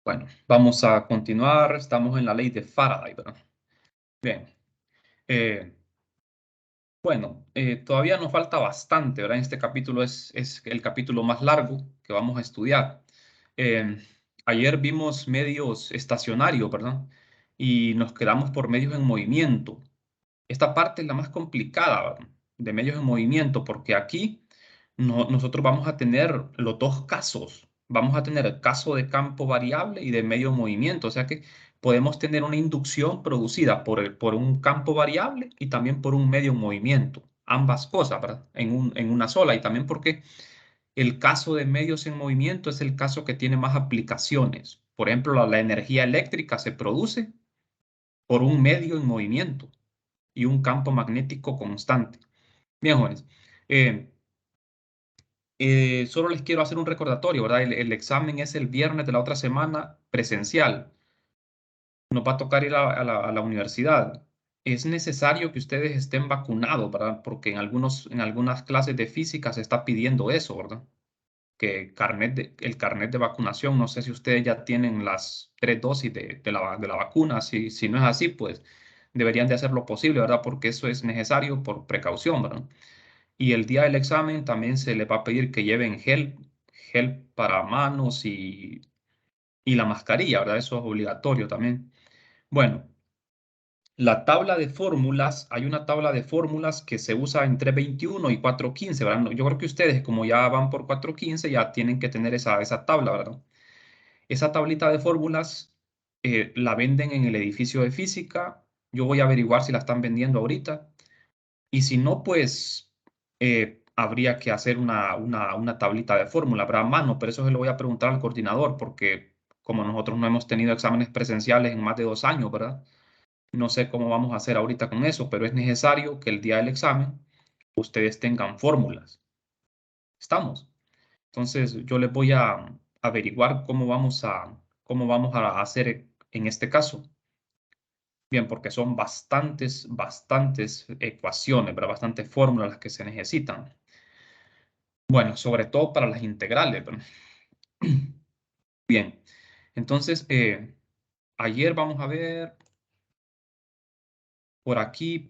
Bueno, vamos a continuar. Estamos en la ley de Faraday, ¿verdad? Bien. eh, todavía nos falta bastante, ¿verdad? Este capítulo es el capítulo más largo que vamos a estudiar. Eh, Ayer vimos medios estacionarios, ¿verdad? Y nos quedamos por medios en movimiento. Esta parte es la más complicada, ¿verdad? De medios en movimiento, porque aquí nosotros vamos a tener los dos casos. Vamos a tener el caso de campo variable y de medio en movimiento. O sea que podemos tener una inducción producida por un campo variable y también por un medio en movimiento. Ambas cosas, ¿verdad? En una sola. Y también porque el caso de medios en movimiento es el caso que tiene más aplicaciones. Por ejemplo, la energía eléctrica se produce por un medio en movimiento y un campo magnético constante. Bien, jóvenes. eh, Solo les quiero hacer un recordatorio, ¿verdad? El examen es el viernes de la otra semana presencial. Nos va a tocar ir a la universidad. Es necesario que ustedes estén vacunados, ¿verdad? Porque en algunas clases de física se está pidiendo eso, ¿verdad? Que el carnet de vacunación, no sé si ustedes ya tienen las 3 dosis de la vacuna. Si no es así, pues deberían de hacer lo posible, ¿verdad? Porque eso es necesario por precaución, ¿verdad? Y el día del examen también se les va a pedir que lleven gel para manos y la mascarilla, ¿verdad? Eso es obligatorio también. Bueno, la tabla de fórmulas, hay una tabla de fórmulas que se usa en 321 y 415, ¿verdad? Yo creo que ustedes, como ya van por 415, ya tienen que tener esa tabla, ¿verdad? Esa tablita de fórmulas la venden en el edificio de física. Yo voy a averiguar si la están vendiendo ahorita. Y si no, pues habría que hacer una tablita de fórmula, para mano, pero eso se lo voy a preguntar al coordinador, porque como nosotros no hemos tenido exámenes presenciales en más de 2 años, ¿verdad? No sé cómo vamos a hacer ahorita con eso, pero es necesario que el día del examen ustedes tengan fórmulas. ¿Estamos? Entonces yo les voy a averiguar cómo vamos a hacer en este caso. Bien, porque son bastantes ecuaciones, ¿verdad? Bastantes fórmulas las que se necesitan. Bueno, sobre todo para las integrales, ¿verdad? Bien, entonces ayer vamos a ver, por aquí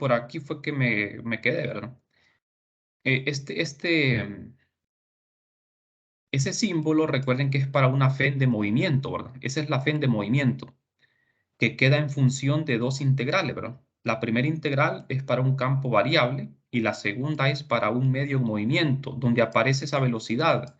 fue que me quedé, ¿verdad? Ese símbolo, recuerden que es para una fe de movimiento, ¿verdad? Esa es la fe de movimiento, que queda en función de dos integrales, ¿verdad? La primera integral es para un campo variable y la segunda es para un medio en movimiento, donde aparece esa velocidad.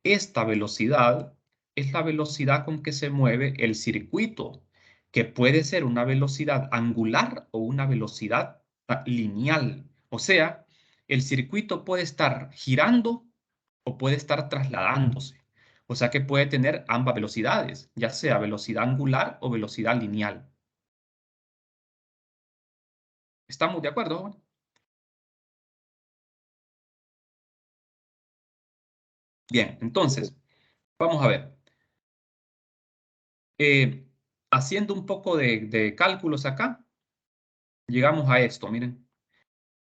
Esta velocidad es la velocidad con que se mueve el circuito, que puede ser una velocidad angular o una velocidad lineal. O sea, el circuito puede estar girando o puede estar trasladándose. O sea que puede tener ambas velocidades, ya sea velocidad angular o velocidad lineal. ¿Estamos de acuerdo? Bien, entonces, vamos a ver. Eh, Haciendo un poco de cálculos acá, llegamos a esto, miren.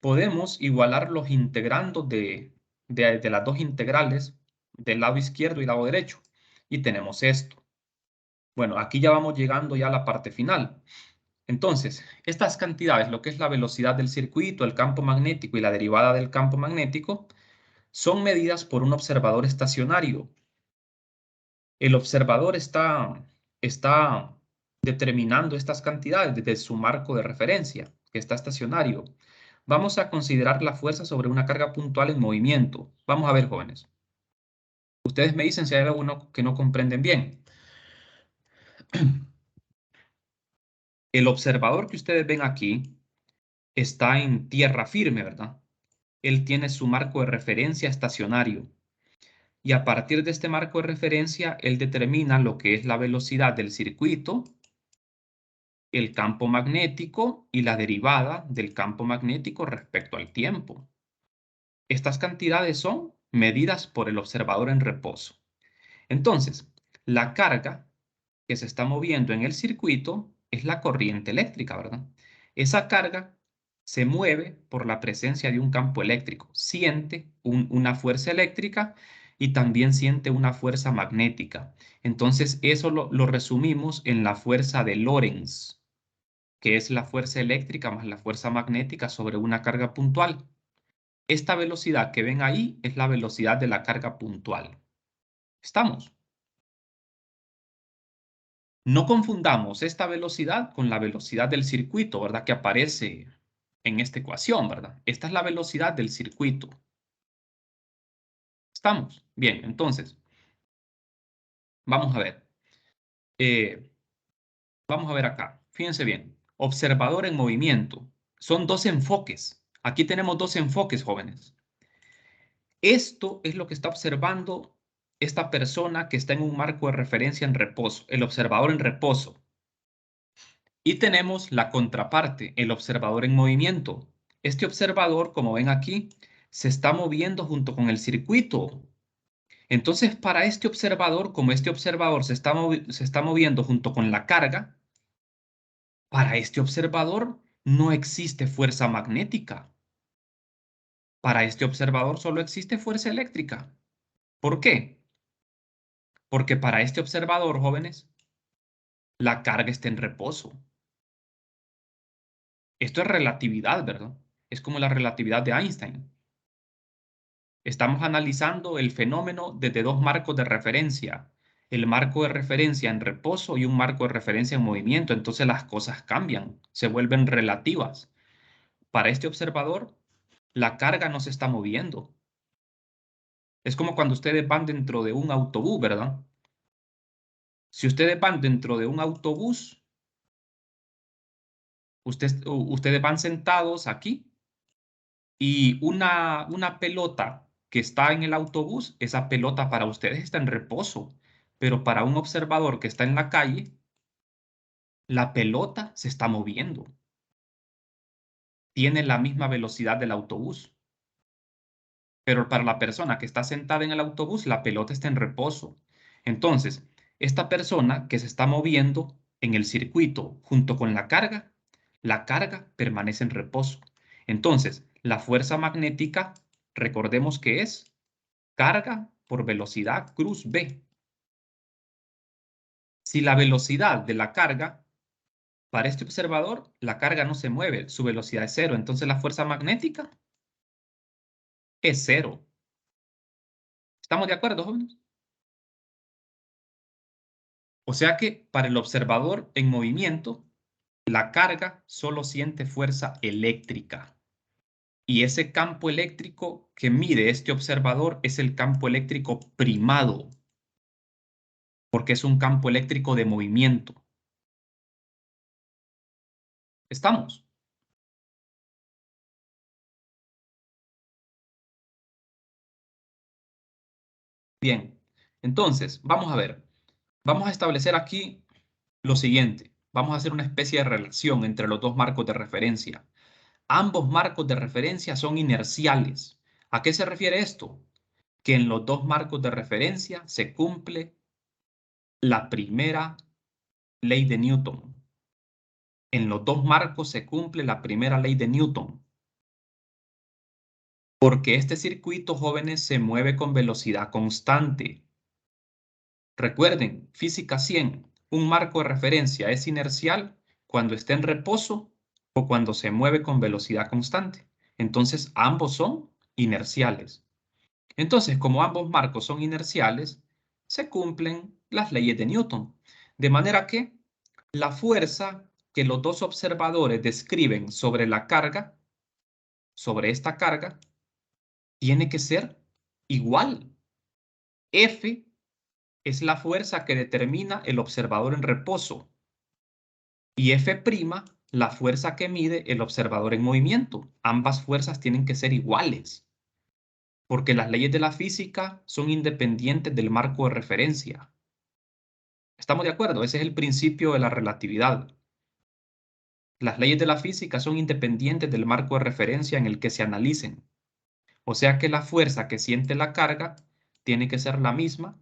Podemos igualar los integrandos de las dos integrales del lado izquierdo y lado derecho. Y tenemos esto. Bueno, aquí ya vamos llegando ya a la parte final. Entonces, estas cantidades, lo que es la velocidad del circuito, el campo magnético y la derivada del campo magnético, son medidas por un observador estacionario. El observador está determinando estas cantidades desde su marco de referencia, que está estacionario. Vamos a considerar la fuerza sobre una carga puntual en movimiento. Vamos a ver, jóvenes. Ustedes me dicen si hay alguno que no comprenden bien. El observador que ustedes ven aquí está en tierra firme, ¿verdad? Él tiene su marco de referencia estacionario. Y a partir de este marco de referencia, él determina lo que es la velocidad del circuito, el campo magnético y la derivada del campo magnético respecto al tiempo. Estas cantidades son medidas por el observador en reposo. Entonces, la carga que se está moviendo en el circuito es la corriente eléctrica, ¿verdad? Esa carga se mueve por la presencia de un campo eléctrico, siente una fuerza eléctrica y también siente una fuerza magnética. Entonces, eso lo resumimos en la fuerza de Lorentz, que es la fuerza eléctrica más la fuerza magnética sobre una carga puntual. Esta velocidad que ven ahí es la velocidad de la carga puntual. ¿Estamos? No confundamos esta velocidad con la velocidad del circuito, ¿verdad? Que aparece en esta ecuación, ¿verdad? Esta es la velocidad del circuito. ¿Estamos? Bien, entonces, vamos a ver. Vamos a ver acá. Fíjense bien. Observador en movimiento. Son dos enfoques. Aquí tenemos dos enfoques, jóvenes. Esto es lo que está observando esta persona que está en un marco de referencia en reposo, el observador en reposo. Y tenemos la contraparte, el observador en movimiento. Este observador, como ven aquí, se está moviendo junto con el circuito. Entonces, para este observador, como este observador se está moviendo junto con la carga, para este observador no existe fuerza magnética. Para este observador solo existe fuerza eléctrica. ¿Por qué? Porque para este observador, jóvenes, la carga está en reposo. Esto es relatividad, ¿verdad? Es como la relatividad de Einstein. Estamos analizando el fenómeno desde dos marcos de referencia. El marco de referencia en reposo y un marco de referencia en movimiento. Entonces las cosas cambian, se vuelven relativas. Para este observador, la carga no se está moviendo. Es como cuando ustedes van dentro de un autobús, ¿verdad? Si ustedes van dentro de un autobús, ustedes van sentados aquí y una pelota que está en el autobús, esa pelota para ustedes está en reposo, pero para un observador que está en la calle, la pelota se está moviendo. Tiene la misma velocidad del autobús. Pero para la persona que está sentada en el autobús, la pelota está en reposo. Entonces, esta persona que se está moviendo en el circuito junto con la carga permanece en reposo. Entonces, la fuerza magnética, recordemos que es carga por velocidad cruz V. Si la velocidad de la carga, para este observador, la carga no se mueve, su velocidad es cero. Entonces, la fuerza magnética es cero. ¿Estamos de acuerdo, jóvenes? O sea que para el observador en movimiento, la carga solo siente fuerza eléctrica. Y ese campo eléctrico que mide este observador es el campo eléctrico primado, porque es un campo eléctrico de movimiento. ¿Estamos? Bien. Entonces, vamos a ver. Vamos a establecer aquí lo siguiente. Vamos a hacer una especie de relación entre los dos marcos de referencia. Ambos marcos de referencia son inerciales. ¿A qué se refiere esto? Que en los dos marcos de referencia se cumple la primera ley de Newton. En los dos marcos se cumple la primera ley de Newton. Porque este circuito, jóvenes, se mueve con velocidad constante. Recuerden, física 100, un marco de referencia es inercial cuando está en reposo o cuando se mueve con velocidad constante. Entonces, ambos son inerciales. Entonces, como ambos marcos son inerciales, se cumplen las leyes de Newton. De manera que la fuerza que los dos observadores describen sobre la carga, sobre esta carga, tiene que ser igual. F es la fuerza que determina el observador en reposo y F' la fuerza que mide el observador en movimiento. Ambas fuerzas tienen que ser iguales, porque las leyes de la física son independientes del marco de referencia. ¿Estamos de acuerdo? Ese es el principio de la relatividad. Las leyes de la física son independientes del marco de referencia en el que se analicen. O sea que la fuerza que siente la carga tiene que ser la misma,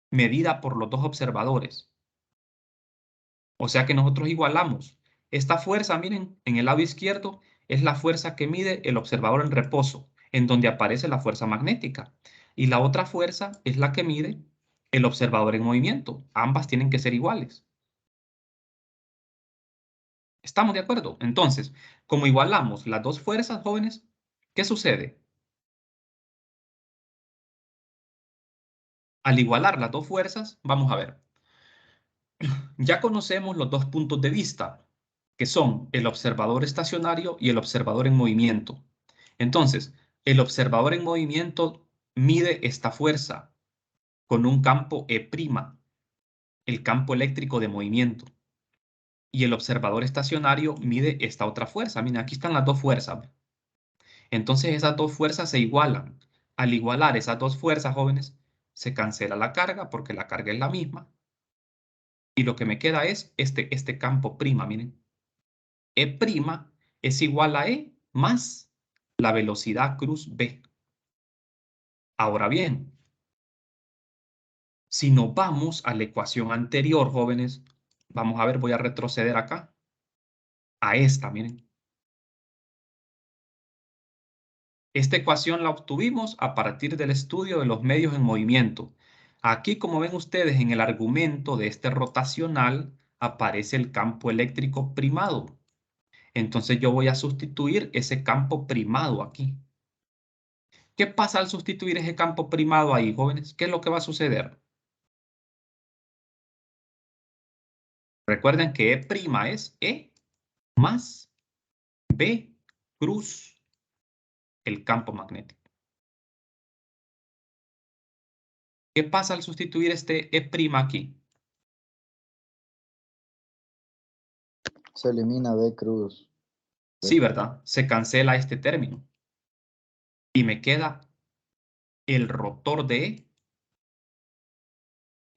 medida por los dos observadores. O sea que nosotros igualamos. Esta fuerza, miren, en el lado izquierdo es la fuerza que mide el observador en reposo, en donde aparece la fuerza magnética. y la otra fuerza es la que mide el observador en movimiento. Ambas tienen que ser iguales. ¿Estamos de acuerdo? Entonces, como igualamos las dos fuerzas, jóvenes, ¿qué sucede? Al igualar las dos fuerzas, vamos a ver, ya conocemos los dos puntos de vista, que son el observador estacionario y el observador en movimiento. Entonces, el observador en movimiento mide esta fuerza con un campo E', el campo eléctrico de movimiento. Y el observador estacionario mide esta otra fuerza. Miren, aquí están las dos fuerzas. Entonces esas dos fuerzas se igualan. Al igualar esas dos fuerzas, jóvenes, se cancela la carga porque la carga es la misma. Y lo que me queda es este campo prima, miren. E' es igual a E más la velocidad cruz B. Ahora bien, si nos vamos a la ecuación anterior, jóvenes, vamos a ver, voy a retroceder acá, a esta, miren. Esta ecuación la obtuvimos a partir del estudio de los medios en movimiento. Aquí, como ven ustedes, en el argumento de este rotacional aparece el campo eléctrico primado. Entonces yo voy a sustituir ese campo primado aquí. ¿Qué pasa al sustituir ese campo primado ahí, jóvenes? ¿Qué es lo que va a suceder? Recuerden que E' es E más B cruz el campo magnético. ¿Qué pasa al sustituir este E' aquí? Se elimina B cruz. Sí, ¿verdad? Se cancela este término. Y me queda el rotor de E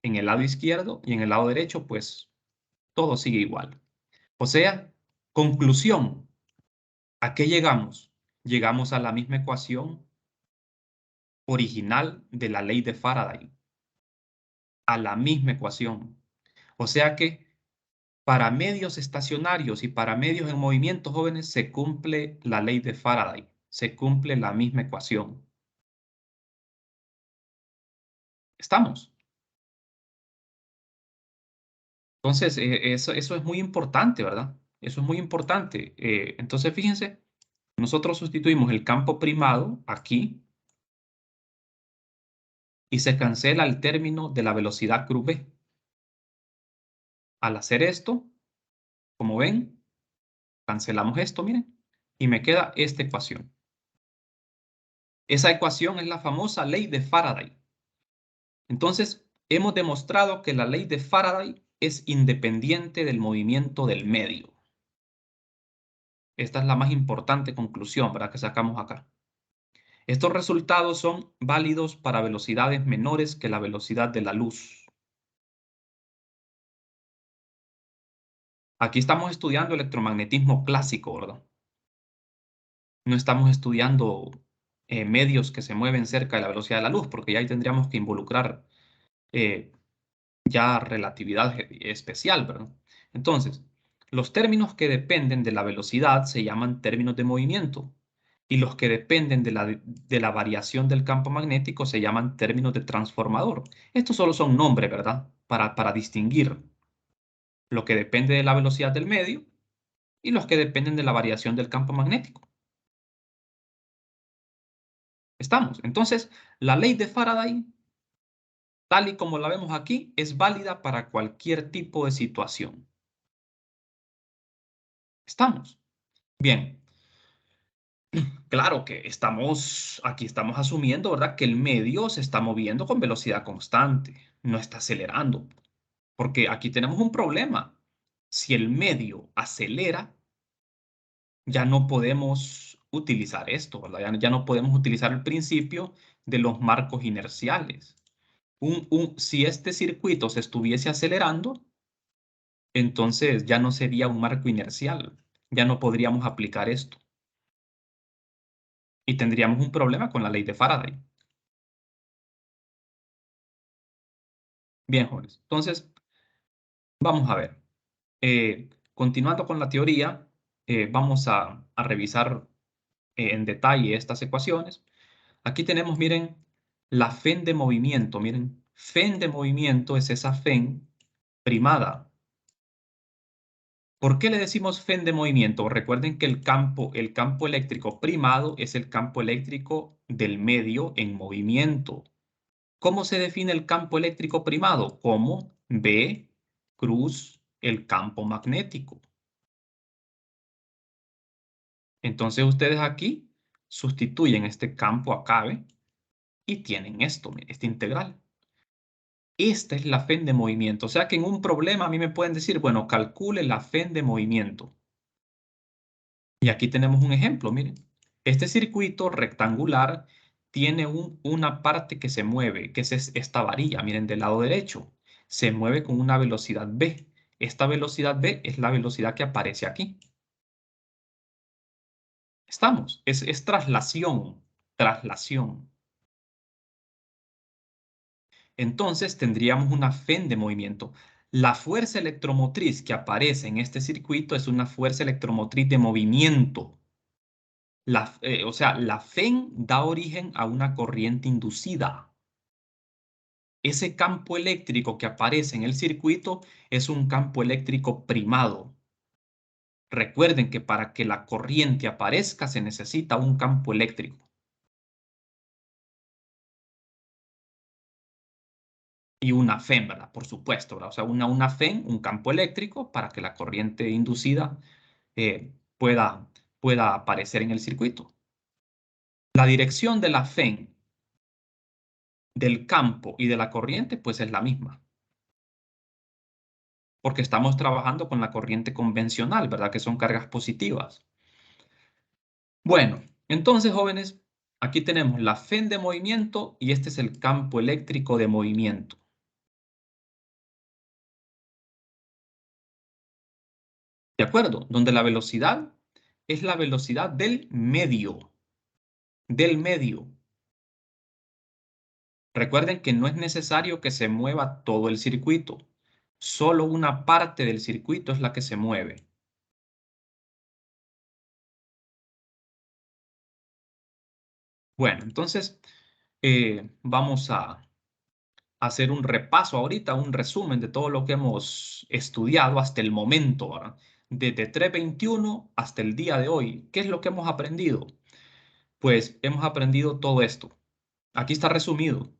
en el lado izquierdo y en el lado derecho, pues todo sigue igual. O sea, conclusión, ¿a qué llegamos? Llegamos a la misma ecuación original de la ley de Faraday, a la misma ecuación. O sea que para medios estacionarios y para medios en movimiento, jóvenes, se cumple la ley de Faraday, se cumple la misma ecuación. ¿Estamos? Entonces, eso es muy importante, ¿verdad? Eso es muy importante. Entonces, fíjense, nosotros sustituimos el campo primado aquí y se cancela el término de la velocidad cruz B. Al hacer esto, como ven, cancelamos esto, miren, y me queda esta ecuación. Esa ecuación es la famosa ley de Faraday. Entonces, hemos demostrado que la ley de Faraday es independiente del movimiento del medio. Esta es la más importante conclusión, ¿verdad?, que sacamos acá. Estos resultados son válidos para velocidades menores que la velocidad de la luz. Aquí estamos estudiando electromagnetismo clásico, ¿verdad? No estamos estudiando medios que se mueven cerca de la velocidad de la luz, porque ya ahí tendríamos que involucrar eh, ya relatividad especial, ¿verdad? Entonces, los términos que dependen de la velocidad se llaman términos de movimiento y los que dependen de la variación del campo magnético se llaman términos de transformador. Estos solo son nombres, ¿verdad? Para distinguir lo que depende de la velocidad del medio y los que dependen de la variación del campo magnético. ¿Estamos? Entonces, la ley de Faraday, tal y como la vemos aquí, es válida para cualquier tipo de situación. ¿Estamos? Bien. Claro que aquí estamos asumiendo, ¿verdad?, que el medio se está moviendo con velocidad constante, no está acelerando, porque aquí tenemos un problema. Si el medio acelera, ya no podemos utilizar esto, ¿verdad? Ya no podemos utilizar el principio de los marcos inerciales. Si este circuito se estuviese acelerando, entonces ya no sería un marco inercial, ya no podríamos aplicar esto y tendríamos un problema con la ley de Faraday. Bien, jóvenes. Entonces, vamos a ver. Continuando con la teoría, vamos a revisar en detalle estas ecuaciones. Aquí tenemos, miren, La fen de movimiento, miren, fen de movimiento es esa fen primada. ¿Por qué le decimos fen de movimiento? Recuerden que el campo eléctrico primado es el campo eléctrico del medio en movimiento. ¿Cómo se define el campo eléctrico primado? Como B cruz el campo magnético. Entonces ustedes aquí sustituyen este campo acá, ¿ve? Y tienen esto, mire, esta integral. Esta es la fen de movimiento. O sea que en un problema a mí me pueden decir, bueno, calcule la fen de movimiento. Y aquí tenemos un ejemplo, miren. Este circuito rectangular tiene una parte que se mueve, que es esta varilla, miren, del lado derecho. Se mueve con una velocidad v. Esta velocidad v es la velocidad que aparece aquí. Estamos, es traslación, traslación. Entonces tendríamos una fen de movimiento. La fuerza electromotriz que aparece en este circuito es una fuerza electromotriz de movimiento. O sea, la fen da origen a una corriente inducida. Ese campo eléctrico que aparece en el circuito es un campo eléctrico primado. Recuerden que para que la corriente aparezca se necesita un campo eléctrico. Y una fen, ¿verdad? Por supuesto, ¿verdad? O sea, una fen, un campo eléctrico para que la corriente inducida pueda aparecer en el circuito. La dirección de la fen del campo y de la corriente pues es la misma. Porque estamos trabajando con la corriente convencional, ¿verdad? Que son cargas positivas. Bueno, entonces, jóvenes, aquí tenemos la fen de movimiento y este es el campo eléctrico de movimiento. ¿De acuerdo? Donde la velocidad es la velocidad del medio. Del medio. Recuerden que no es necesario que se mueva todo el circuito. Solo una parte del circuito es la que se mueve. Bueno, entonces vamos a hacer un repaso ahorita, un resumen de todo lo que hemos estudiado hasta el momento, ¿verdad? Desde 3.21 hasta el día de hoy. ¿Qué es lo que hemos aprendido? Pues hemos aprendido todo esto. Aquí está resumido.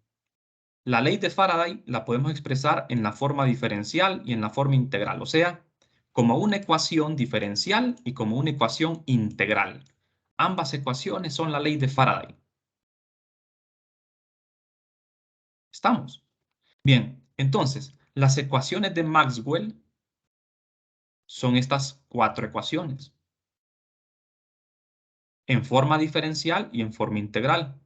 La ley de Faraday la podemos expresar en la forma diferencial y en la forma integral, o sea, como una ecuación diferencial y como una ecuación integral. Ambas ecuaciones son la ley de Faraday. ¿Estamos? Bien, entonces, las ecuaciones de Maxwell son estas cuatro ecuaciones, en forma diferencial y en forma integral.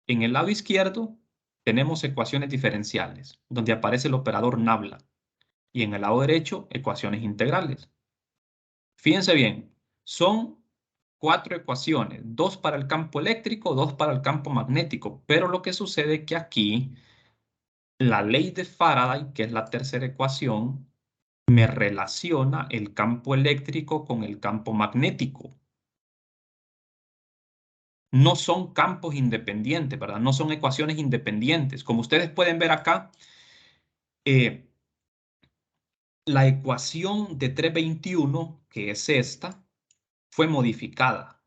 En el lado izquierdo tenemos ecuaciones diferenciales, donde aparece el operador nabla, y en el lado derecho, ecuaciones integrales. Fíjense bien, son cuatro ecuaciones, dos para el campo eléctrico, dos para el campo magnético, pero lo que sucede es que aquí la ley de Faraday, que es la tercera ecuación, me relaciona el campo eléctrico con el campo magnético. No son campos independientes, ¿verdad? No son ecuaciones independientes. Como ustedes pueden ver acá, la ecuación de 321, que es esta, fue modificada.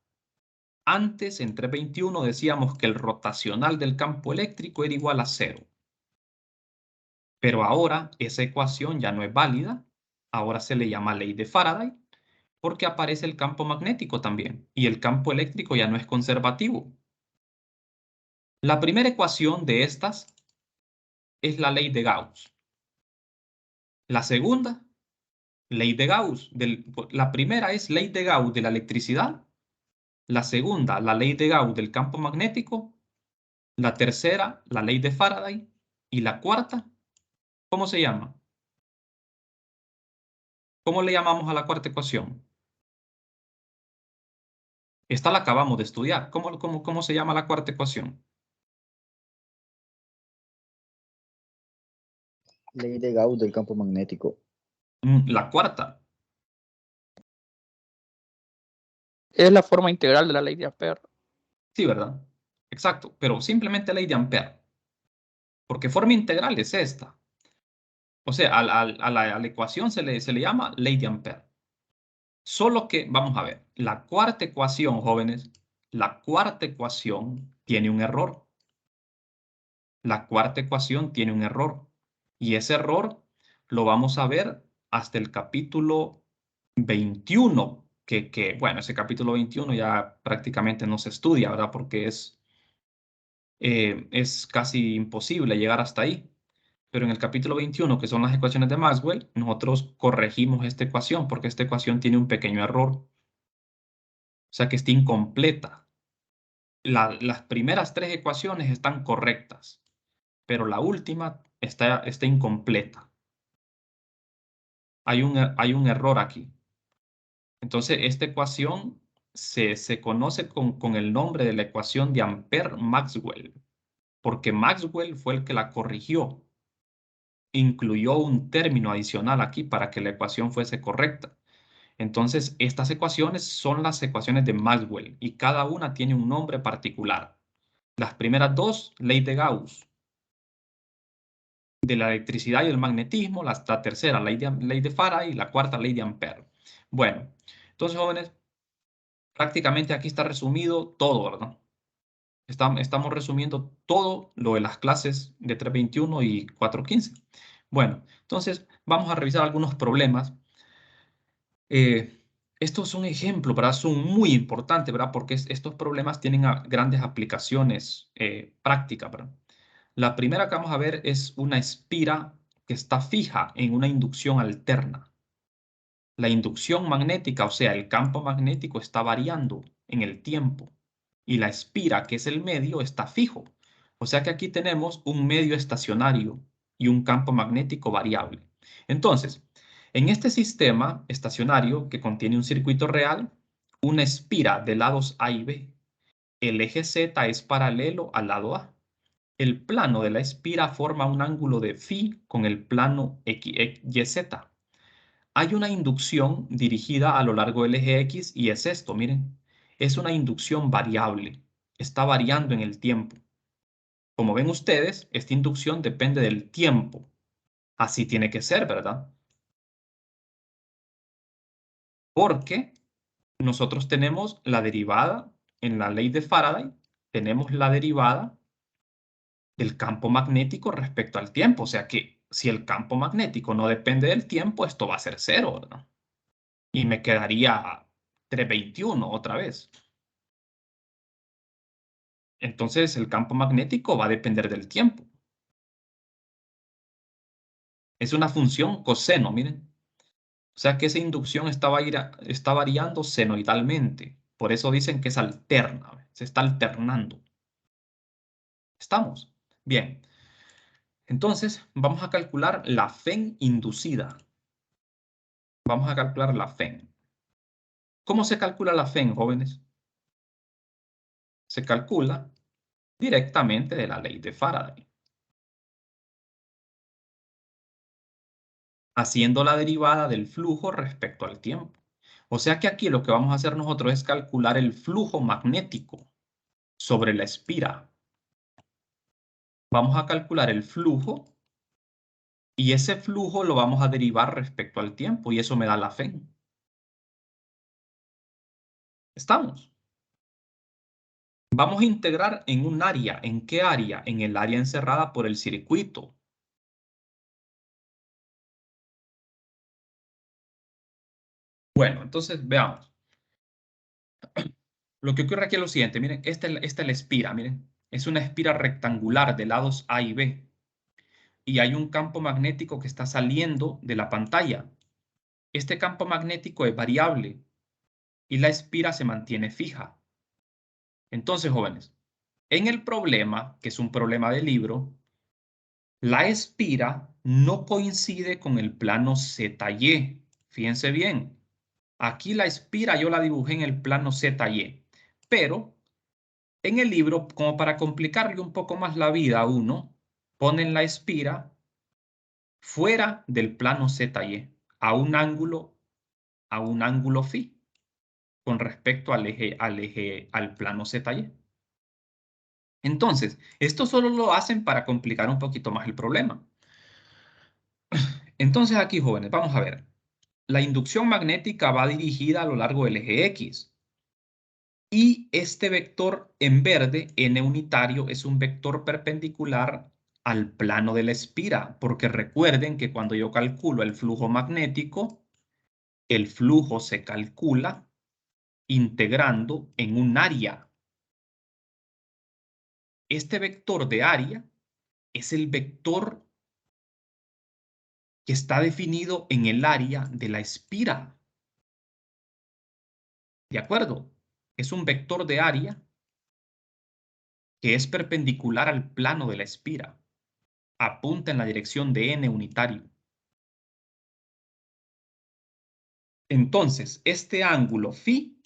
Antes, en 321, decíamos que el rotacional del campo eléctrico era igual a 0. Pero ahora esa ecuación ya no es válida. Ahora se le llama ley de Faraday porque aparece el campo magnético también y el campo eléctrico ya no es conservativo. La primera ecuación de estas es la ley de Gauss. La segunda, ley de Gauss. La primera es ley de Gauss de la electricidad. La segunda, la ley de Gauss del campo magnético. La tercera, la ley de Faraday. Y la cuarta, ¿cómo se llama? ¿Cómo le llamamos a la cuarta ecuación? Esta la acabamos de estudiar. ¿Cómo se llama la cuarta ecuación? Ley de Gauss del campo magnético. La cuarta. Es la forma integral de la ley de Ampère. Sí, ¿verdad? Exacto. Pero simplemente ley de Ampère. porque forma integral es esta. O sea, a la ecuación se le llama ley de Ampère. Solo que, vamos a ver, la cuarta ecuación, jóvenes, la cuarta ecuación tiene un error. La cuarta ecuación tiene un error. Y ese error lo vamos a ver hasta el capítulo 21, bueno, ese capítulo 21 ya prácticamente no se estudia, ¿verdad? Porque es casi imposible llegar hasta ahí. Pero en el capítulo 21, que son las ecuaciones de Maxwell, nosotros corregimos esta ecuación porque esta ecuación tiene un pequeño error. O sea que está incompleta. Las primeras tres ecuaciones están correctas, pero la última está incompleta. Hay un error aquí. Entonces, esta ecuación se conoce con el nombre de la ecuación de Ampère-Maxwell, porque Maxwell fue el que la corrigió. Incluyó un término adicional aquí para que la ecuación fuese correcta. Entonces, estas ecuaciones son las ecuaciones de Maxwell y cada una tiene un nombre particular. Las primeras dos, ley de Gauss, de la electricidad y el magnetismo, la tercera, ley de Faraday y la cuarta, ley de Ampère. Bueno, entonces, jóvenes, prácticamente aquí está resumido todo, ¿verdad? Estamos resumiendo todo lo de las clases de 321 y 415. Bueno, entonces vamos a revisar algunos problemas. Estos son ejemplos, ¿verdad? Son muy importantes, ¿verdad? Porque estos problemas tienen grandes aplicaciones prácticas, ¿verdad? La primera que vamos a ver es una espira que está fija en una inducción alterna. La inducción magnética, o sea, el campo magnético está variando en el tiempo y la espira, que es el medio, está fijo. O sea que aquí tenemos un medio estacionario y un campo magnético variable. Entonces, en este sistema estacionario que contiene un circuito real, una espira de lados A y B, el eje Z es paralelo al lado A. El plano de la espira forma un ángulo de phi con el plano YZ. Hay una inducción dirigida a lo largo del eje X y es esto, miren, es una inducción variable, está variando en el tiempo. Como ven ustedes, esta inducción depende del tiempo. Así tiene que ser, ¿verdad? Porque nosotros tenemos la derivada en la ley de Faraday, tenemos la derivada del campo magnético respecto al tiempo. O sea que si el campo magnético no depende del tiempo, esto va a ser cero, ¿verdad? Y me quedaría 321 otra vez. Entonces el campo magnético va a depender del tiempo. Es una función coseno, miren. O sea que esa inducción está variando senoidalmente. Por eso dicen que es alterna, se está alternando. ¿Estamos? Bien. Entonces vamos a calcular la FEN inducida. Vamos a calcular la FEN. ¿Cómo se calcula la FEN, jóvenes? Se calcula directamente de la ley de Faraday, haciendo la derivada del flujo respecto al tiempo. O sea que aquí lo que vamos a hacer nosotros es calcular el flujo magnético sobre la espira. Vamos a calcular el flujo y ese flujo lo vamos a derivar respecto al tiempo y eso me da la FEN. ¿Estamos? Vamos a integrar en un área. ¿En qué área? En el área encerrada por el circuito. Bueno, entonces veamos. Lo que ocurre aquí es lo siguiente. Miren, esta es la espira. Miren, es una espira rectangular de lados A y B. Y hay un campo magnético que está saliendo de la pantalla. Este campo magnético es variable y la espira se mantiene fija. Entonces, jóvenes, en el problema, que es un problema de libro, la espira no coincide con el plano ZY. Fíjense bien, aquí la espira yo la dibujé en el plano ZY, pero en el libro, como para complicarle un poco más la vida a uno, ponen la espira fuera del plano ZY, a un ángulo phi, con respecto al plano ZY. Entonces, esto solo lo hacen para complicar un poquito más el problema. Entonces aquí, jóvenes, vamos a ver. La inducción magnética va dirigida a lo largo del eje X. Y este vector en verde, n unitario, es un vector perpendicular al plano de la espira, porque recuerden que cuando yo calculo el flujo magnético, el flujo se calcula integrando en un área. Este vector de área es el vector que está definido en el área de la espira. ¿De acuerdo? Es un vector de área que es perpendicular al plano de la espira. Apunta en la dirección de n unitario. Entonces, este ángulo phi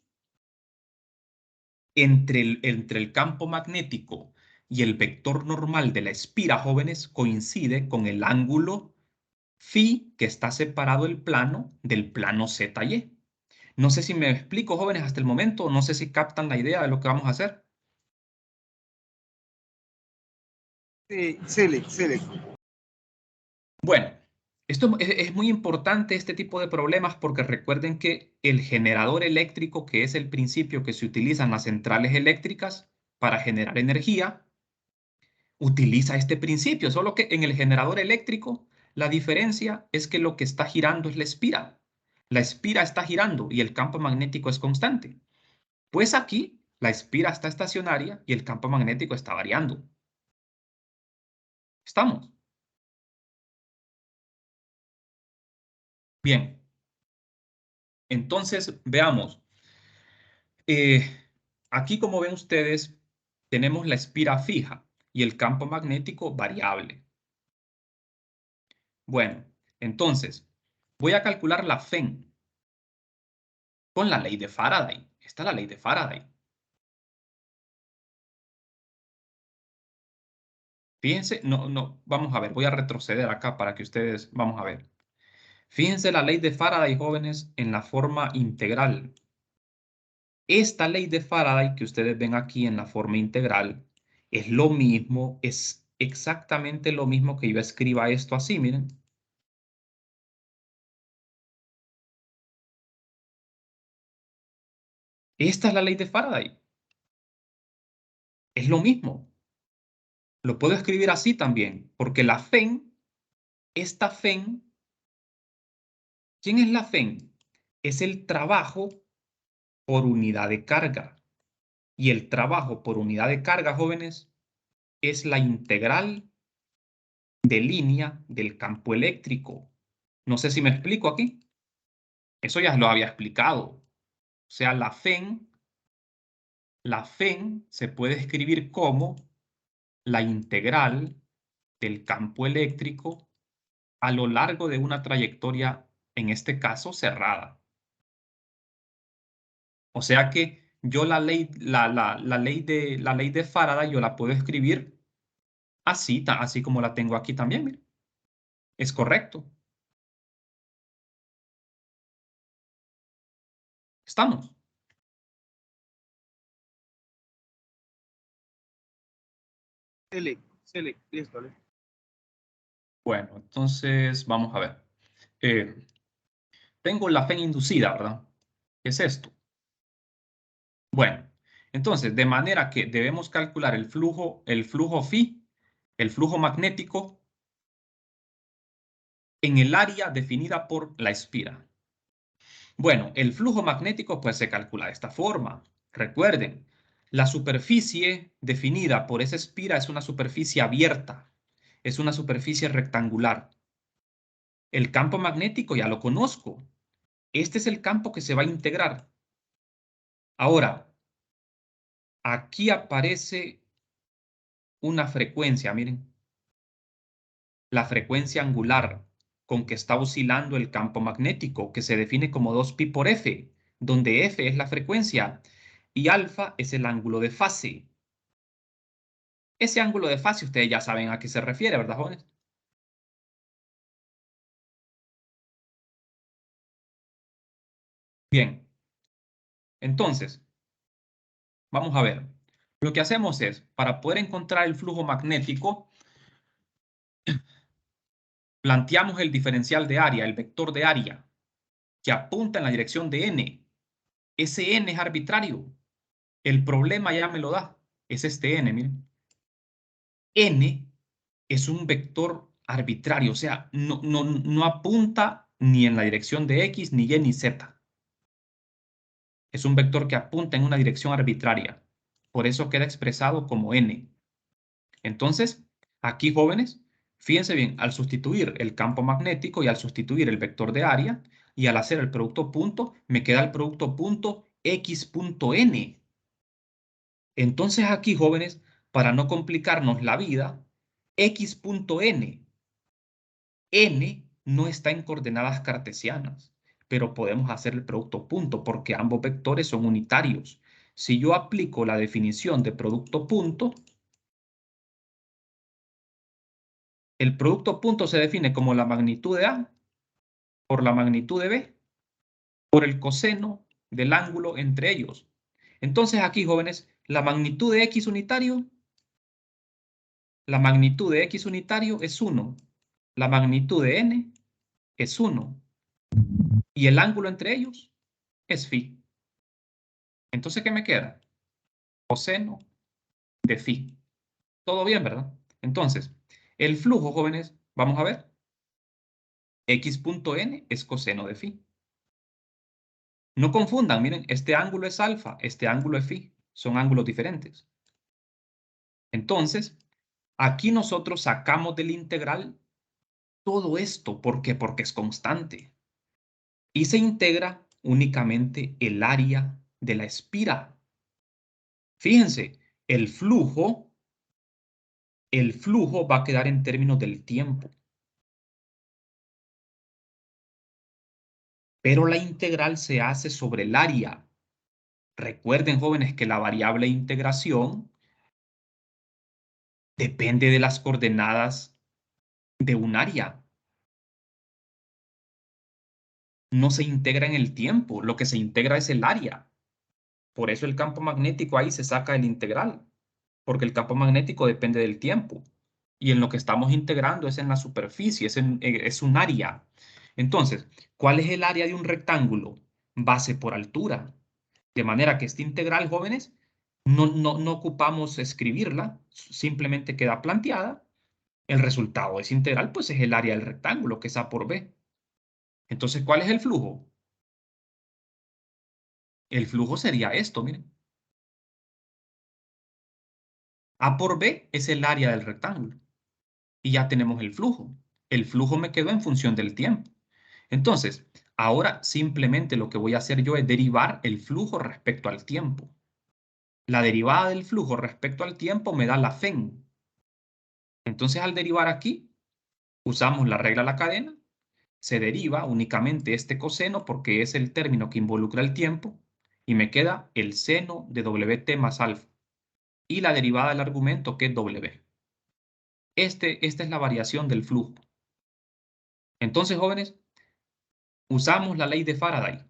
entre el campo magnético y el vector normal de la espira, jóvenes, coincide con el ángulo phi que está separado el plano del plano ZY. No sé si me explico, jóvenes, hasta el momento. No sé si captan la idea de lo que vamos a hacer. Sí, Selig, Selig. Bueno, esto es muy importante este tipo de problemas porque recuerden que el generador eléctrico, que es el principio que se utiliza en las centrales eléctricas para generar energía, utiliza este principio, solo que en el generador eléctrico la diferencia es que lo que está girando es la espira. La espira está girando y el campo magnético es constante. Pues aquí la espira está estacionaria y el campo magnético está variando. ¿Estamos? Bien. Entonces, veamos. Eh, Aquí, como ven ustedes, tenemos la espira fija y el campo magnético variable. Bueno, entonces, voy a calcular la FEN con la ley de Faraday. Esta es la ley de Faraday. Fíjense, vamos a ver, voy a retroceder acá para que ustedes, vamos a ver. Fíjense la ley de Faraday, jóvenes, en la forma integral. Esta ley de Faraday que ustedes ven aquí en la forma integral es lo mismo, es exactamente lo mismo que yo escriba esto así, miren. Esta es la ley de Faraday. Es lo mismo. Lo puedo escribir así también, porque la FEN, esta FEN, ¿quién es la FEN? Es el trabajo por unidad de carga. Y el trabajo por unidad de carga, jóvenes, es la integral de línea del campo eléctrico. No sé si me explico aquí. Eso ya lo había explicado. O sea, la FEN se puede escribir como la integral del campo eléctrico a lo largo de una trayectoria, en este caso, cerrada. O sea que yo la ley de Faraday yo la puedo escribir así, así como la tengo aquí también. Mire. Es correcto. ¿Estamos? Selig, Selig, listo, listo. Bueno, entonces vamos a ver. Eh, Tengo la FEN inducida, ¿verdad? ¿Qué es esto? Bueno, entonces, de manera que debemos calcular el flujo phi, el flujo magnético, en el área definida por la espira. Bueno, el flujo magnético pues se calcula de esta forma. Recuerden, la superficie definida por esa espira es una superficie abierta, es una superficie rectangular. El campo magnético ya lo conozco. Este es el campo que se va a integrar. Ahora, aquí aparece una frecuencia, miren, la frecuencia angular con que está oscilando el campo magnético, que se define como 2pi por f, donde f es la frecuencia y alfa es el ángulo de fase. Ese ángulo de fase ustedes ya saben a qué se refiere, ¿verdad, jóvenes? Bien, entonces, vamos a ver. Lo que hacemos es, para poder encontrar el flujo magnético, planteamos el diferencial de área, el vector de área, que apunta en la dirección de n. Ese n es arbitrario. El problema ya me lo da. Es este n, miren. N es un vector arbitrario, o sea, no apunta ni en la dirección de X, ni Y, ni Z. Es un vector que apunta en una dirección arbitraria. Por eso queda expresado como N. Entonces, aquí, jóvenes, fíjense bien, al sustituir el campo magnético y al sustituir el vector de área y al hacer el producto punto, me queda el producto punto X punto N. Entonces aquí, jóvenes, para no complicarnos la vida, X punto N. N no está en coordenadas cartesianas, pero podemos hacer el producto punto porque ambos vectores son unitarios. Si yo aplico la definición de producto punto, el producto punto se define como la magnitud de A por la magnitud de B por el coseno del ángulo entre ellos. Entonces aquí, jóvenes, la magnitud de X unitario es 1. La magnitud de N es 1. Y el ángulo entre ellos es phi. Entonces, ¿qué me queda? Coseno de phi. Todo bien, ¿verdad? Entonces, el flujo, jóvenes, vamos a ver. X punto n es coseno de phi. No confundan, miren, este ángulo es alfa, este ángulo es phi. Son ángulos diferentes. Entonces, aquí nosotros sacamos del integral todo esto. ¿Por qué? Porque es constante. Y se integra únicamente el área de la espira. Fíjense, el flujo va a quedar en términos del tiempo. Pero la integral se hace sobre el área. Recuerden, jóvenes, que la variable integración depende de las coordenadas de un área. No se integra en el tiempo, lo que se integra es el área. Por eso el campo magnético ahí se saca el integral, porque el campo magnético depende del tiempo. Y en lo que estamos integrando es en la superficie, es un área. Entonces, ¿cuál es el área de un rectángulo? Base por altura. De manera que esta integral, jóvenes, no ocupamos escribirla, simplemente queda planteada. El resultado de esa integral, pues es el área del rectángulo, que es A por B. Entonces, ¿cuál es el flujo? El flujo sería esto, miren. A por B es el área del rectángulo. Y ya tenemos el flujo. El flujo me quedó en función del tiempo. Entonces, ahora simplemente lo que voy a hacer yo es derivar el flujo respecto al tiempo. La derivada del flujo respecto al tiempo me da la FEN. Entonces, al derivar aquí, usamos la regla de la cadena. Se deriva únicamente este coseno porque es el término que involucra el tiempo. Y me queda el seno de WT más alfa. Y la derivada del argumento que es W. Esta es la variación del flujo. Entonces, jóvenes, usamos la ley de Faraday.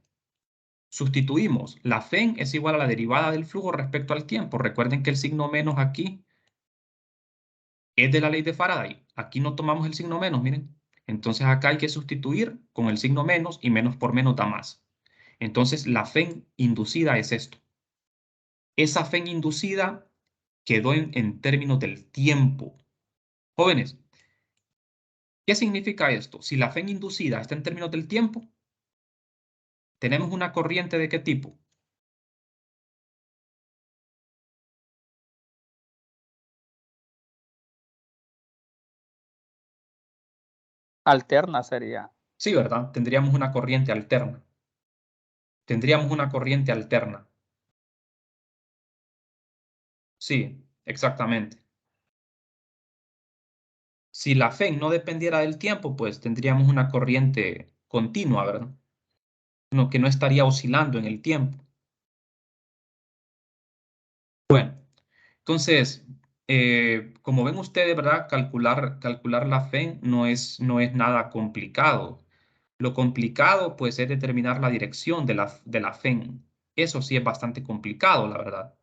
Sustituimos. La FEN es igual a la derivada del flujo respecto al tiempo. Recuerden que el signo menos aquí es de la ley de Faraday. Aquí no tomamos el signo menos, miren. Entonces acá hay que sustituir con el signo menos y menos por menos da más. Entonces la FEN inducida es esto. Esa FEN inducida quedó en términos del tiempo. Jóvenes, ¿qué significa esto? Si la FEN inducida está en términos del tiempo, tenemos una corriente ¿de qué tipo? Alterna sería. Sí, ¿verdad? Tendríamos una corriente alterna. Tendríamos una corriente alterna. Sí, exactamente. Si la FEN no dependiera del tiempo, pues tendríamos una corriente continua, ¿verdad? No, que no estaría oscilando en el tiempo. Bueno, entonces, como ven ustedes, ¿verdad? Calcular la FEN no es nada complicado. Lo complicado, pues, es determinar la dirección de la FEN. Eso sí es bastante complicado, la verdad.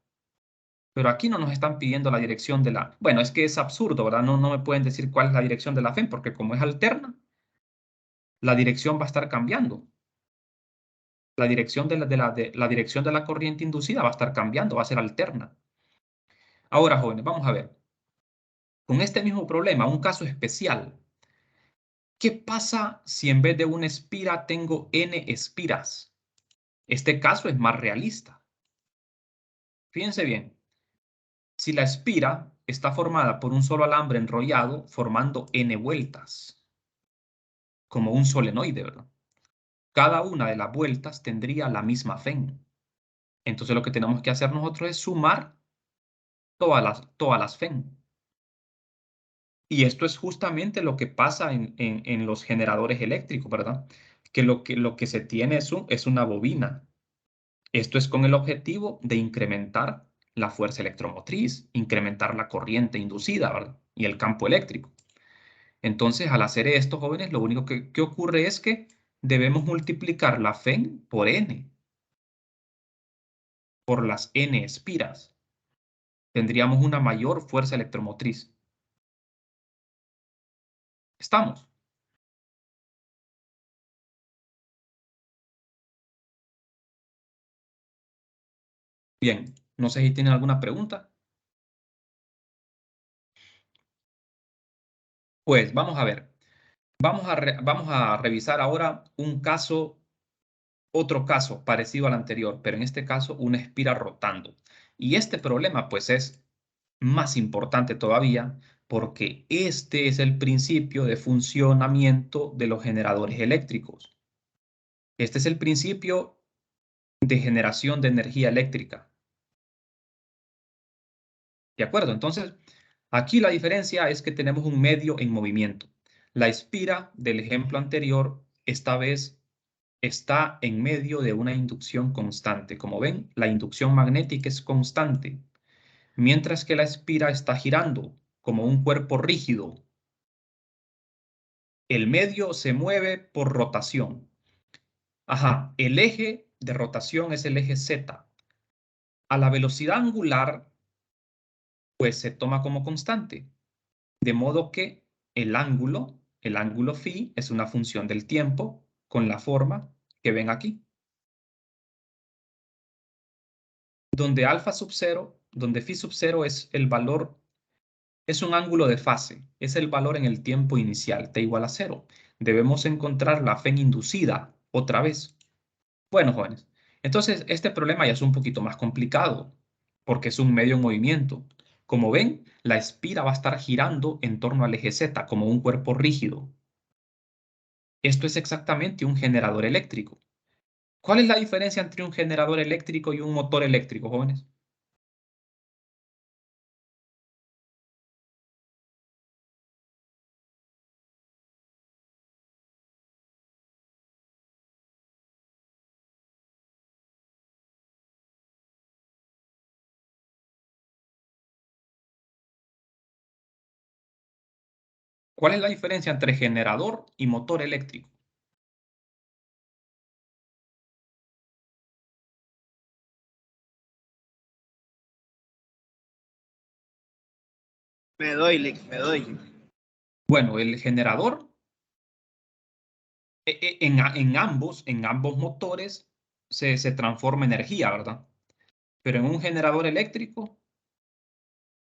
Pero aquí no nos están pidiendo la dirección de la... Bueno, es que es absurdo, ¿verdad? No me pueden decir cuál es la dirección de la FEM, porque como es alterna, la dirección va a estar cambiando. La dirección la dirección de la corriente inducida va a estar cambiando, va a ser alterna. Ahora, jóvenes, vamos a ver. Con este mismo problema, un caso especial. ¿Qué pasa si en vez de una espira tengo n espiras? Este caso es más realista. Fíjense bien. Si la espira está formada por un solo alambre enrollado formando n vueltas, como un solenoide, ¿verdad? Cada una de las vueltas tendría la misma FEM. Entonces lo que tenemos que hacer nosotros es sumar todas las FEM. Y esto es justamente lo que pasa en los generadores eléctricos, ¿verdad? Que lo que se tiene es una bobina. Esto es con el objetivo de incrementar la fuerza electromotriz, incrementar la corriente inducida, ¿verdad? Y el campo eléctrico. Entonces, al hacer esto, jóvenes, lo único que ocurre es que debemos multiplicar la FEM por N, por las N espiras. Tendríamos una mayor fuerza electromotriz. ¿Estamos? Bien, no sé si tienen alguna pregunta. Pues vamos a ver. Vamos a revisar ahora un caso, otro caso parecido al anterior, pero en este caso una espira rotando. Y este problema pues es más importante todavía porque este es el principio de funcionamiento de los generadores eléctricos. Este es el principio de generación de energía eléctrica. ¿De acuerdo? Entonces, aquí la diferencia es que tenemos un medio en movimiento. La espira del ejemplo anterior, esta vez está en medio de una inducción constante. Como ven, la inducción magnética es constante, mientras que la espira está girando como un cuerpo rígido. El medio se mueve por rotación. Ajá, el eje de rotación es el eje Z. A la velocidad angular, pues se toma como constante. De modo que el ángulo phi, es una función del tiempo con la forma que ven aquí. Donde alfa sub 0, donde phi sub 0 es el valor, es un ángulo de fase, es el valor en el tiempo inicial, t igual a 0. Debemos encontrar la FEM inducida otra vez. Bueno, jóvenes, entonces este problema ya es un poquito más complicado, porque es un medio en movimiento. Como ven, la espira va a estar girando en torno al eje Z como un cuerpo rígido. Esto es exactamente un generador eléctrico. ¿Cuál es la diferencia entre un generador eléctrico y un motor eléctrico, jóvenes? ¿Cuál es la diferencia entre generador y motor eléctrico? Me doy, Lick, me doy. Bueno, el generador, en ambos motores se transforma energía, ¿verdad? Pero en un generador eléctrico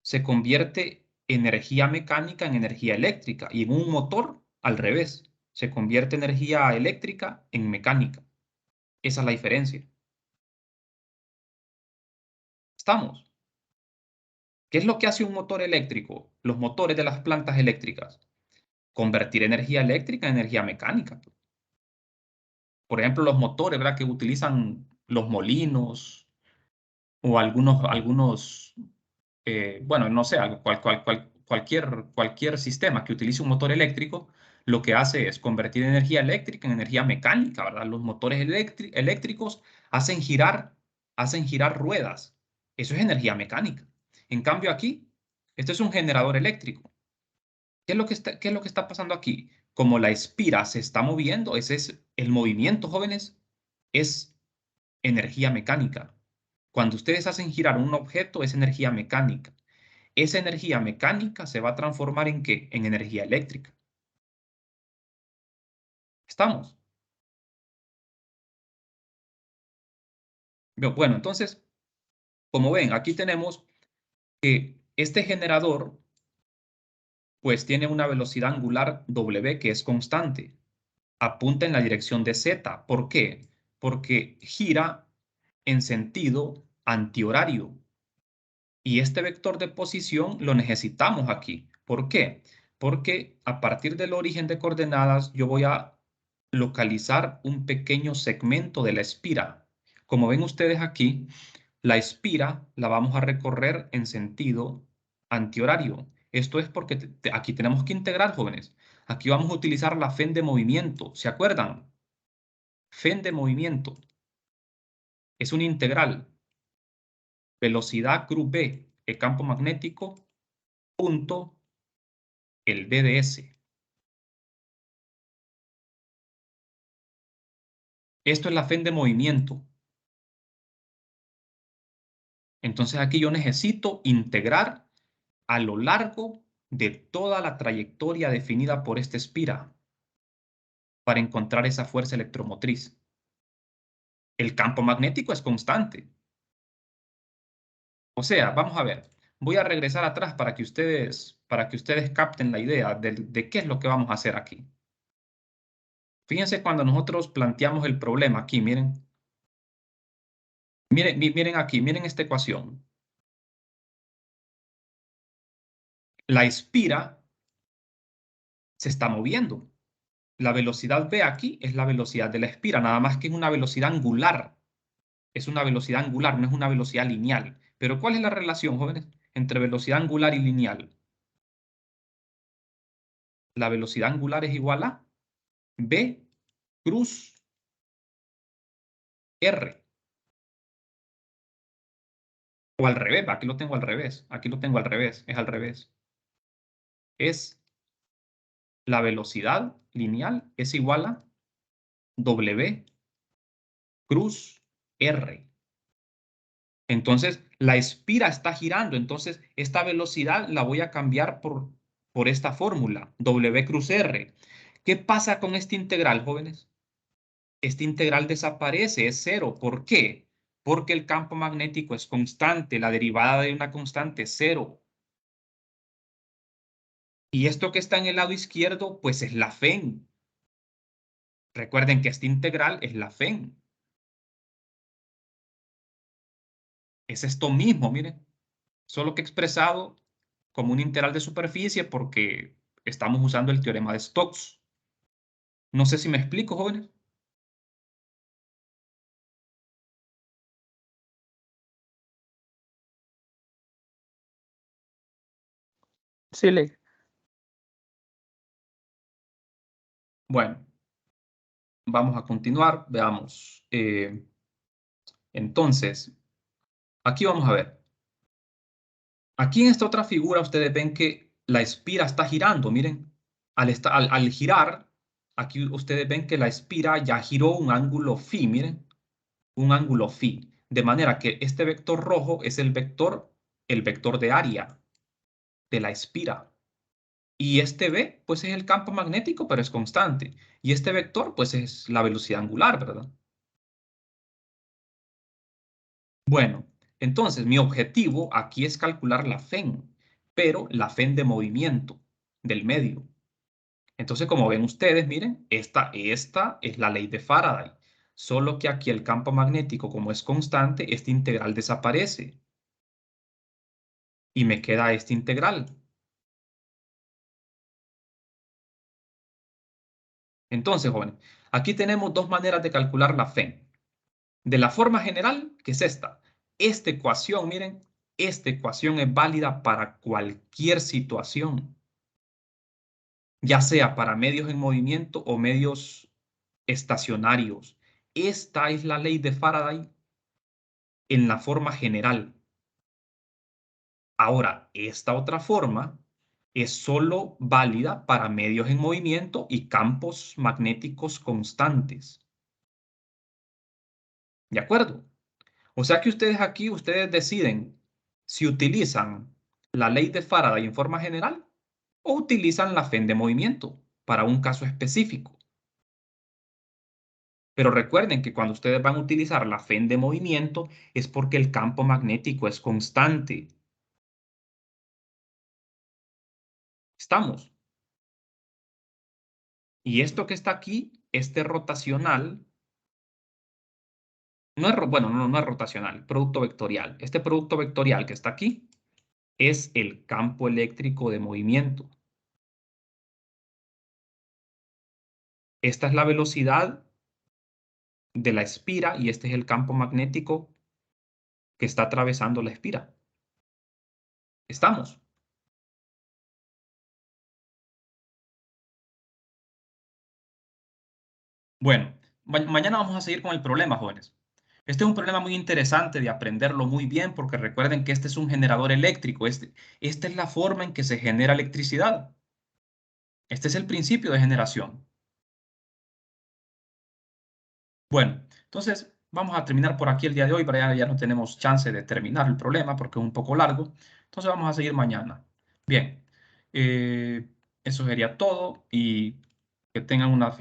se convierte energía mecánica en energía eléctrica y en un motor al revés, se convierte energía eléctrica en mecánica. Esa es la diferencia. ¿Estamos? ¿Qué es lo que hace un motor eléctrico? Los motores de las plantas eléctricas. Convertir energía eléctrica en energía mecánica. Por ejemplo, los motores, ¿verdad? Que utilizan los molinos o algunos bueno, no sé, cualquier sistema que utilice un motor eléctrico, lo que hace es convertir energía eléctrica en energía mecánica, ¿verdad? Los motores eléctricos hacen girar ruedas. Eso es energía mecánica. En cambio aquí, esto es un generador eléctrico. ¿Qué es lo que está pasando aquí? Como la espira se está moviendo, ese es el movimiento, jóvenes, es energía mecánica. Cuando ustedes hacen girar un objeto, es energía mecánica. Esa energía mecánica se va a transformar ¿en qué? En energía eléctrica. ¿Estamos? Bueno, entonces, como ven, aquí tenemos que este generador pues tiene una velocidad angular W que es constante. Apunta en la dirección de Z. ¿Por qué? Porque gira en sentido antihorario. Y este vector de posición lo necesitamos aquí. ¿Por qué? Porque a partir del origen de coordenadas yo voy a localizar un pequeño segmento de la espira. Como ven ustedes aquí, la espira la vamos a recorrer en sentido antihorario. Esto es porque aquí tenemos que integrar, jóvenes. Aquí vamos a utilizar la FEN de movimiento. ¿Se acuerdan? FEN de movimiento. Es un integral. Velocidad cruz B, el campo magnético, punto el BDS. Esto es la FEN de movimiento. Entonces aquí yo necesito integrar a lo largo de toda la trayectoria definida por esta espira para encontrar esa fuerza electromotriz. El campo magnético es constante. O sea, vamos a ver. Voy a regresar atrás para que ustedes capten la idea de qué es lo que vamos a hacer aquí. Fíjense cuando nosotros planteamos el problema aquí, miren. Miren aquí, miren esta ecuación. La espira se está moviendo. La velocidad V aquí es la velocidad de la espira, nada más que es una velocidad angular. Es una velocidad angular, no es una velocidad lineal. Pero ¿cuál es la relación, jóvenes, entre velocidad angular y lineal? La velocidad angular es igual a V cruz R. O al revés, aquí lo tengo al revés. Aquí lo tengo al revés, es al revés. Es la velocidad lineal es igual a W cruz R. Entonces, la espira está girando. Entonces, esta velocidad la voy a cambiar por esta fórmula, W cruz R. ¿Qué pasa con este integral, jóvenes? Este integral desaparece, es cero. ¿Por qué? Porque el campo magnético es constante. La derivada de una constante es cero. Y esto que está en el lado izquierdo, pues es la FEN. Recuerden que este integral es la FEN. Es esto mismo, miren. Solo que expresado como un integral de superficie porque estamos usando el teorema de Stokes. No sé si me explico, jóvenes. Sí, Ley. Bueno, vamos a continuar. Veamos. Entonces, aquí vamos a ver. Aquí en esta otra figura ustedes ven que la espira está girando. Miren, al girar, aquí ustedes ven que la espira ya giró un ángulo phi. Miren, un ángulo phi. De manera que este vector rojo es el vector de área de la espira. Y este V, pues es el campo magnético, pero es constante. Y este vector, pues es la velocidad angular, ¿verdad? Bueno, entonces mi objetivo aquí es calcular la FEN, pero la FEN de movimiento del medio. Entonces, como ven ustedes, miren, esta es la ley de Faraday. Solo que aquí el campo magnético, como es constante, este integral desaparece. Y me queda este integral. Entonces, jóvenes, aquí tenemos dos maneras de calcular la FEN. De la forma general, que es esta. Esta ecuación, miren, esta ecuación es válida para cualquier situación, ya sea para medios en movimiento o medios estacionarios. Esta es la ley de Faraday en la forma general. Ahora, esta otra forma es solo válida para medios en movimiento y campos magnéticos constantes. ¿De acuerdo? O sea que ustedes aquí, ustedes deciden si utilizan la ley de Faraday en forma general o utilizan la FEN de movimiento para un caso específico. Pero recuerden que cuando ustedes van a utilizar la FEN de movimiento es porque el campo magnético es constante. ¿Estamos? Y esto que está aquí, este rotacional, no es, bueno, no es rotacional, producto vectorial. Este producto vectorial que está aquí es el campo eléctrico de movimiento. Esta es la velocidad de la espira y este es el campo magnético que está atravesando la espira. ¿Estamos? Bueno, mañana vamos a seguir con el problema, jóvenes. Este es un problema muy interesante de aprenderlo muy bien porque recuerden que este es un generador eléctrico. Esta es la forma en que se genera electricidad. Este es el principio de generación. Bueno, entonces vamos a terminar por aquí el día de hoy, para ya no tenemos chance de terminar el problema porque es un poco largo. Entonces vamos a seguir mañana. Bien, eso sería todo y que tengan una